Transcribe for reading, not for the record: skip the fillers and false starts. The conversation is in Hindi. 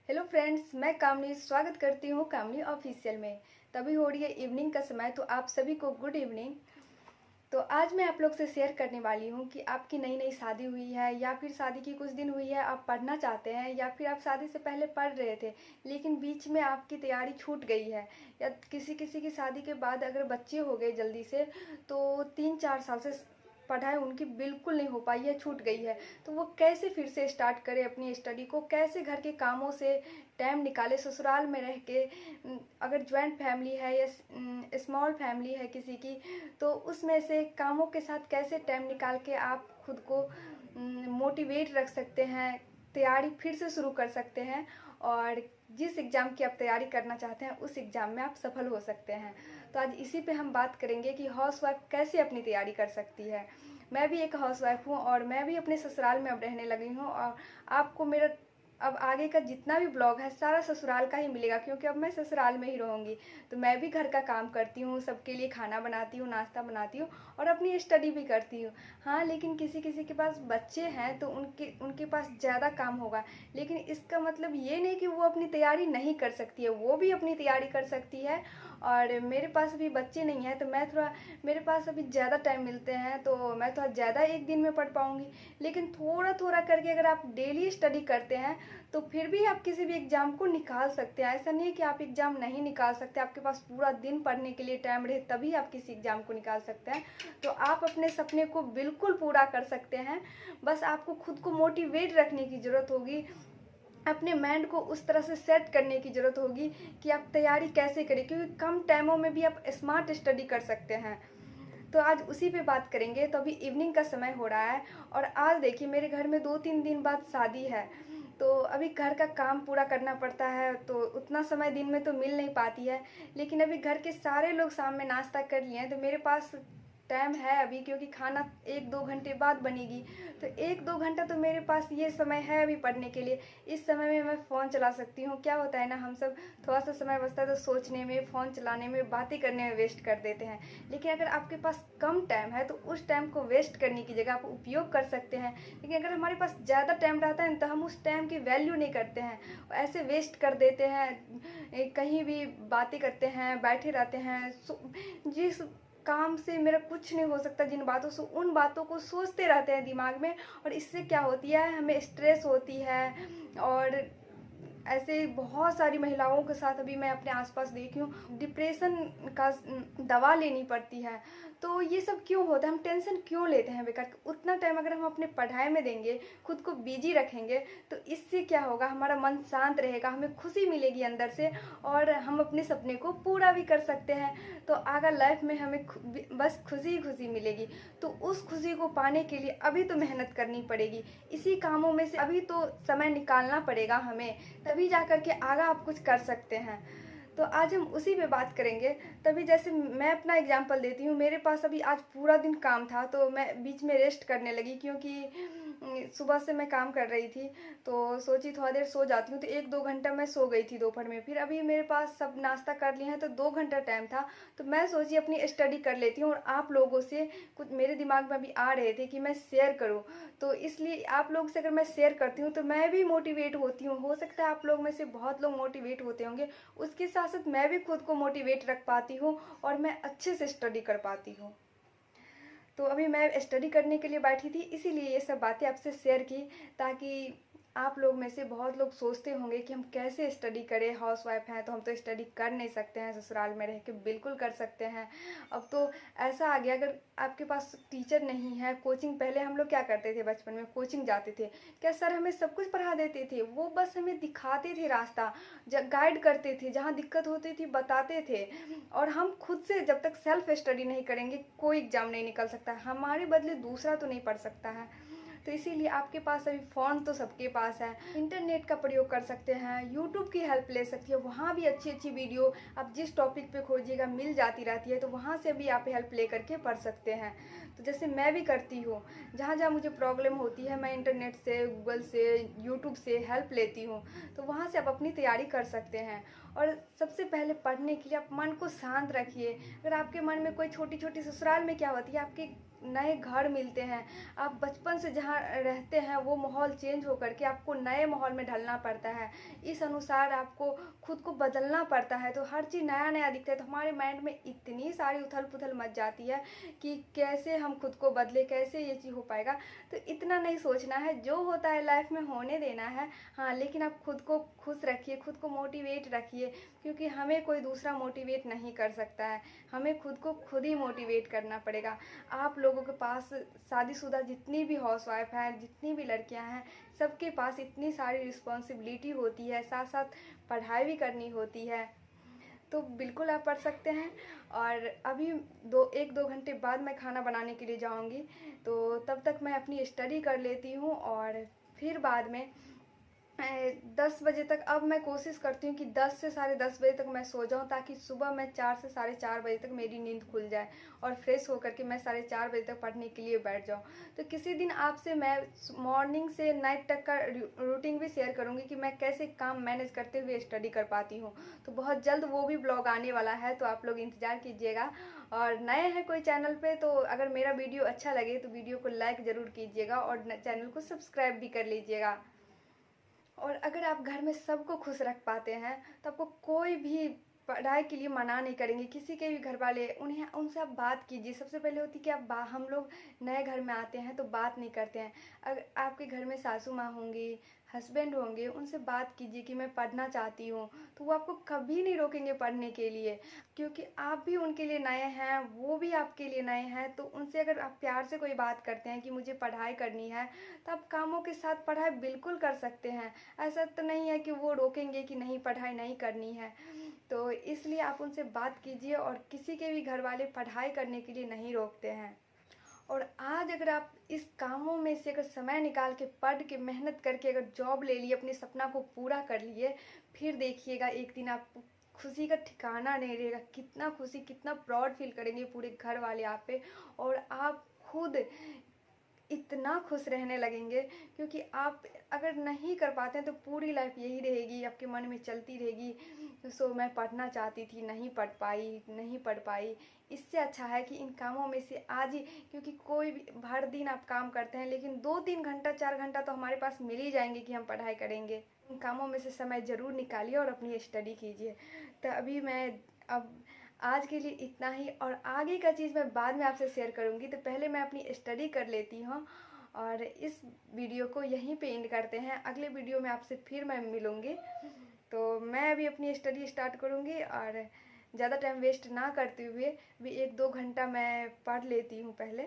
हेलो फ्रेंड्स, मैं कामनी स्वागत करती हूँ कामनी ऑफिशियल में। तभी हो रही है इवनिंग का समय, तो आप सभी को गुड इवनिंग। तो आज मैं आप लोग से शेयर करने वाली हूँ कि आपकी नई नई शादी हुई है या फिर शादी की कुछ दिन हुई है, आप पढ़ना चाहते हैं या फिर आप शादी से पहले पढ़ रहे थे लेकिन बीच में आपकी तैयारी छूट गई है, या किसी किसी की शादी के बाद अगर बच्चे हो गए जल्दी से तो 3-4 साल से पढ़ाई उनकी बिल्कुल नहीं हो पाई है, छूट गई है। तो वो कैसे फिर से स्टार्ट करे अपनी स्टडी को, कैसे घर के कामों से टाइम निकाले ससुराल में रह के। अगर ज्वाइंट फैमिली है या स्मॉल फैमिली है किसी की, तो उसमें से कामों के साथ कैसे टाइम निकाल के आप खुद को मोटिवेट रख सकते हैं, तैयारी फिर से शुरू कर सकते हैं और जिस एग्ज़ाम की आप तैयारी करना चाहते हैं उस एग्ज़ाम में आप सफल हो सकते हैं। तो आज इसी पे हम बात करेंगे कि हाउसवाइफ कैसे अपनी तैयारी कर सकती है। मैं भी एक हाउसवाइफ हूँ और मैं भी अपने ससुराल में अब रहने लगी हूँ, और आपको मेरा अब आगे का जितना भी ब्लॉग है सारा ससुराल का ही मिलेगा, क्योंकि अब मैं ससुराल में ही रहूँगी। तो मैं भी घर का काम करती हूँ, सबके लिए खाना बनाती हूँ, नाश्ता बनाती हूँ और अपनी स्टडी भी करती हूँ। हाँ, लेकिन किसी किसी के पास बच्चे हैं तो उनके उनके पास ज़्यादा काम होगा, लेकिन इसका मतलब ये नहीं कि वो अपनी तैयारी नहीं कर सकती है, वो भी अपनी तैयारी कर सकती है। और मेरे पास अभी बच्चे नहीं हैं तो मैं थोड़ा, मेरे पास अभी ज़्यादा टाइम मिलते हैं तो मैं थोड़ा ज़्यादा एक दिन में पढ़ पाऊँगी। लेकिन थोड़ा थोड़ा करके अगर आप डेली स्टडी करते हैं तो फिर भी आप किसी भी एग्ज़ाम को निकाल सकते हैं। ऐसा नहीं है कि आप एग्ज़ाम नहीं निकाल सकते, आपके पास पूरा दिन पढ़ने के लिए टाइम रहे तभी आप किसी एग्ज़ाम को निकाल सकते हैं। तो आप अपने सपने को बिल्कुल पूरा कर सकते हैं। बस आपको खुद को मोटिवेट रखने की ज़रूरत होगी, अपने माइंड को उस तरह से सेट करने की ज़रूरत होगी कि आप तैयारी कैसे करें, क्योंकि कम टाइमों में भी आप स्मार्ट स्टडी कर सकते हैं। तो आज उसी पे बात करेंगे। तो अभी इवनिंग का समय हो रहा है और आज देखिए मेरे घर में 2-3 दिन बाद शादी है, तो अभी घर का काम पूरा करना पड़ता है तो उतना समय दिन में तो मिल नहीं पाती है। लेकिन अभी घर के सारे लोग शाम में नाश्ता कर लिए हैं तो मेरे पास टाइम है अभी, क्योंकि खाना 1-2 घंटे बाद बनेगी। तो 1-2 घंटा तो मेरे पास ये समय है अभी पढ़ने के लिए। इस समय में मैं फ़ोन चला सकती हूँ। क्या होता है ना, हम सब थोड़ा सा समय बचता है तो सोचने में, फ़ोन चलाने में, बातें करने में वेस्ट कर देते हैं। लेकिन अगर आपके पास कम टाइम है तो उस टाइम को वेस्ट करने की जगह आप उपयोग कर सकते हैं। लेकिन अगर हमारे पास ज़्यादा टाइम रहता है तो हम उस टाइम की वैल्यू नहीं करते हैं, ऐसे वेस्ट कर देते हैं, कहीं भी बातें करते हैं, बैठे रहते हैं। जिस काम से मेरा कुछ नहीं हो सकता, जिन बातों से, उन बातों को सोचते रहते हैं दिमाग में, और इससे क्या होती है, हमें स्ट्रेस होती है। और ऐसे बहुत सारी महिलाओं के साथ अभी मैं अपने आसपास देखी हूँ, डिप्रेशन का दवा लेनी पड़ती है। तो ये सब क्यों होता है, हम टेंशन क्यों लेते हैं बेकार। उतना टाइम अगर हम अपने पढ़ाई में देंगे, खुद को बिजी रखेंगे, तो इससे क्या होगा, हमारा मन शांत रहेगा, हमें खुशी मिलेगी अंदर से और हम अपने सपने को पूरा भी कर सकते हैं। तो आगे लाइफ में हमें बस खुशी ही खुशी मिलेगी। तो उस खुशी को पाने के लिए अभी तो मेहनत करनी पड़ेगी, इसी कामों में से अभी तो समय निकालना पड़ेगा हमें, तभी जा कर के आगे आप कुछ कर सकते हैं। तो आज हम उसी पे बात करेंगे। तभी जैसे मैं अपना एग्जांपल देती हूँ, मेरे पास अभी आज पूरा दिन काम था तो मैं बीच में रेस्ट करने लगी, क्योंकि सुबह से मैं काम कर रही थी तो सोची थोड़ा देर सो जाती हूँ। तो 1-2 घंटा मैं सो गई थी दोपहर में। फिर अभी मेरे पास सब नाश्ता कर लिए हैं तो 2 घंटा टाइम था, तो मैं सोची अपनी स्टडी कर लेती हूँ। और आप लोगों से कुछ मेरे दिमाग में अभी आ रहे थे कि मैं शेयर करूँ, तो इसलिए आप लोग से अगर मैं शेयर करती हूँ तो मैं भी मोटिवेट होती हूँ। हो सकता है आप लोग में से बहुत लोग मोटिवेट होते होंगे, उसके साथ साथ मैं भी खुद को मोटिवेट रख पाती हूँ और मैं अच्छे से स्टडी कर पाती हूँ। तो अभी मैं स्टडी करने के लिए बैठी थी, इसीलिए ये सब बातें आपसे शेयर की, ताकि आप लोग में से बहुत लोग सोचते होंगे कि हम कैसे स्टडी करें, हाउसवाइफ हैं तो हम तो स्टडी कर नहीं सकते हैं, ससुराल में रह के बिल्कुल कर सकते हैं। अब तो ऐसा आ गया, अगर आपके पास टीचर नहीं है, कोचिंग, पहले हम लोग क्या करते थे, बचपन में कोचिंग जाते थे, क्या सर हमें सब कुछ पढ़ा देते थे, वो बस हमें दिखाते थे रास्ता, गाइड करते थे, जहाँ दिक्कत होती थी बताते थे। और हम खुद से जब तक सेल्फ स्टडी नहीं करेंगे कोई एग्ज़ाम नहीं निकल सकता, हमारे बदले दूसरा तो नहीं पढ़ सकता है। तो इसीलिए आपके पास अभी फ़ोन तो सबके पास है, इंटरनेट का प्रयोग कर सकते हैं, यूट्यूब की हेल्प ले सकती है, वहाँ भी अच्छी अच्छी वीडियो आप जिस टॉपिक पे खोजिएगा मिल जाती रहती है, तो वहाँ से भी आप हेल्प ले करके पढ़ सकते हैं। तो जैसे मैं भी करती हूँ, जहाँ जहाँ मुझे प्रॉब्लम होती है मैं इंटरनेट से, गूगल से, यूट्यूब से हेल्प लेती हूँ, तो वहाँ से आप अपनी तैयारी कर सकते हैं। और सबसे पहले पढ़ने के लिए आप मन को शांत रखिए। अगर आपके मन में कोई छोटी छोटी, ससुराल में क्या होती है, आपके नए घर मिलते हैं। आप बचपन से जहाँ रहते हैं वो माहौल चेंज होकर के आपको नए माहौल में ढलना पड़ता है। इस अनुसार आपको खुद को बदलना पड़ता है। तो हर चीज़ नया नया दिखता है तो हमारे माइंड में इतनी सारी उथल पुथल मच जाती है कि कैसे हम खुद को बदले, कैसे ये चीज़ हो पाएगा। तो इतना नहीं सोचना है, जो होता है लाइफ में होने देना है। हाँ, लेकिन आप खुद को खुश रखिए, खुद को मोटिवेट रखिए, क्योंकि हमें कोई दूसरा मोटिवेट नहीं कर सकता है। हमें खुद को खुद ही मोटिवेट करना पड़ेगा। आप लोगों के पास शादीशुदा जितनी भी हाउसवाइफ हैं, जितनी भी लड़कियां हैं, सबके पास इतनी सारी रिस्पॉन्सिबिलिटी होती है, साथ साथ पढ़ाई भी करनी होती है। तो बिल्कुल आप पढ़ सकते हैं। और अभी 1-2 घंटे बाद मैं खाना बनाने के लिए जाऊंगी, तो तब तक मैं अपनी स्टडी कर लेती हूँ। और फिर बाद में 10 बजे तक, अब मैं कोशिश करती हूँ कि 10 से साढ़े 10 बजे तक मैं सो जाऊँ, ताकि सुबह मैं 4 से साढ़े 4 बजे तक मेरी नींद खुल जाए और फ्रेश होकर के मैं साढ़े 4 बजे तक पढ़ने के लिए बैठ जाऊँ। तो किसी दिन आपसे मैं मॉर्निंग से नाइट तक का रूटीन भी शेयर करूँगी कि मैं कैसे काम मैनेज करते हुए स्टडी कर पाती हूँ। तो बहुत जल्द वो भी ब्लॉग आने वाला है, तो आप लोग इंतज़ार कीजिएगा। और नए हैं कोई चैनल पे तो अगर मेरा वीडियो अच्छा लगे तो वीडियो को लाइक ज़रूर कीजिएगा और चैनल को सब्सक्राइब भी कर लीजिएगा। और अगर आप घर में सबको खुश रख पाते हैं तो आपको कोई भी पढ़ाई के लिए मना नहीं करेंगे। किसी के भी घर वाले, उन्हें उनसे आप बात कीजिए। सबसे पहले होती है कि हम लोग नए घर में आते हैं तो बात नहीं करते हैं। अगर आपके घर में सासू माँ होंगी, हस्बैंड होंगे, उनसे बात कीजिए कि मैं पढ़ना चाहती हूँ, तो वो आपको कभी नहीं रोकेंगे पढ़ने के लिए, क्योंकि आप भी उनके लिए नए हैं, वो भी आपके लिए नए हैं। तो उनसे अगर आप प्यार से कोई बात करते हैं कि मुझे पढ़ाई करनी है, तो आप कामों के साथ पढ़ाई बिल्कुल कर सकते हैं। ऐसा तो नहीं है कि वो रोकेंगे कि नहीं पढ़ाई नहीं करनी है। तो इसलिए आप उनसे बात कीजिए। और किसी के भी घर वाले पढ़ाई करने के लिए नहीं रोकते हैं। और आज अगर आप इस कामों में से अगर समय निकाल के पढ़ के मेहनत करके अगर जॉब ले लिए, अपने सपना को पूरा कर लिए, फिर देखिएगा एक दिन आप खुशी का ठिकाना नहीं रहेगा। कितना खुशी, कितना प्राउड फील करेंगे पूरे घर वाले आप पे, और आप खुद इतना खुश रहने लगेंगे। क्योंकि आप अगर नहीं कर पाते हैं तो पूरी लाइफ यही रहेगी, आपके मन में चलती रहेगी, सो मैं पढ़ना चाहती थी, नहीं पढ़ पाई, नहीं पढ़ पाई। इससे अच्छा है कि इन कामों में से आज ही, क्योंकि कोई भी हर दिन आप काम करते हैं, लेकिन 2-3 घंटा 4 घंटा तो हमारे पास मिल ही जाएंगे कि हम पढ़ाई करेंगे। इन कामों में से समय ज़रूर निकालिए और अपनी स्टडी कीजिए। तो अभी मैं अब आज के लिए इतना ही, और आगे का चीज़ मैं बाद में आपसे शेयर करूँगी। तो पहले मैं अपनी स्टडी कर लेती हूँ और इस वीडियो को यहीं पे एंड करते हैं। अगले वीडियो में आपसे फिर मैं मिलूँगी। तो मैं अभी अपनी स्टडी स्टार्ट करूँगी और ज़्यादा टाइम वेस्ट ना करते हुए भी 1-2 घंटा मैं पढ़ लेती हूँ पहले।